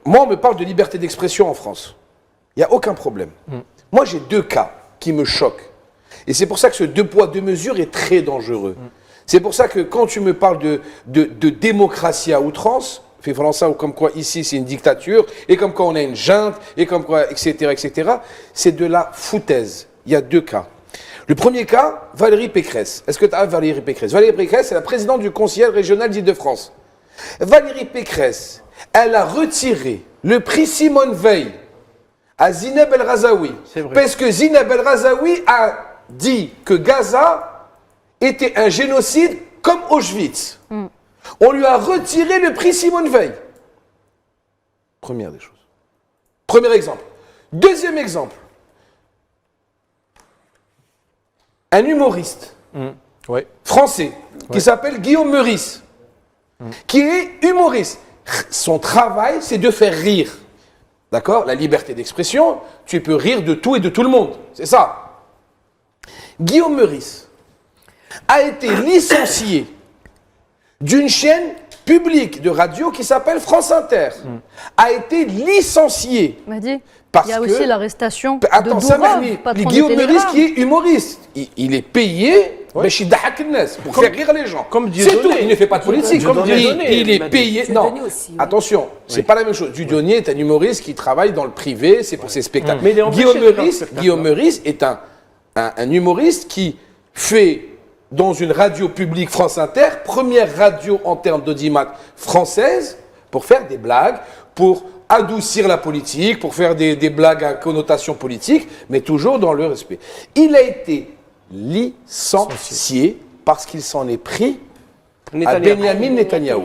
Moi, on me parle de liberté d'expression en France. Il n'y a aucun problème. Moi, j'ai 2 cas qui me choquent. Et c'est pour ça que ce 2 poids, 2 mesures est très dangereux. C'est pour ça que quand tu me parles de démocratie à outrance, fait ça, ou comme quoi ici c'est une dictature, et comme quoi on a une junte, et comme quoi, etc., c'est de la foutaise. Il y a 2 cas. Le premier cas, Valérie Pécresse. Est-ce que tu as Valérie Pécresse? Valérie Pécresse, c'est la présidente du Conseil régional d'Île-de-France. Valérie Pécresse, elle a retiré le prix Simone Veil à Zineb El Razaoui. Parce que Zineb El Razaoui a dit que Gaza était un génocide comme Auschwitz. On lui a retiré le prix Simone Veil. Première des choses. Premier exemple. Deuxième exemple. Un humoriste français qui s'appelle Guillaume Meurice, qui est humoriste. Son travail, c'est de faire rire. D'accord? La liberté d'expression, tu peux rire de tout et de tout le monde. C'est ça. Guillaume Meurice a été licencié d'une chaîne publique de radio qui s'appelle France Inter. A été licencié. Mehdi, Parce il y a que, aussi l'arrestation de attends, Dourov, patron de Guillaume Meurice Télégraphe. qui est humoriste. Il est payé pour faire rire les gens. C'est tout. Il ne fait pas de politique. Il est payé. Non, attention, c'est pas la même chose. Dudonnier est un humoriste qui travaille dans le privé, c'est pour ses spectacles. Mais il est Guillaume Meurice est un humoriste qui fait dans une radio publique France Inter, première radio en termes d'audimat française, pour faire des blagues, pour adoucir la politique, pour faire des blagues à connotation politique, mais toujours dans le respect. Il a été licencié parce qu'il s'en est pris à Benyamin Netanyahou.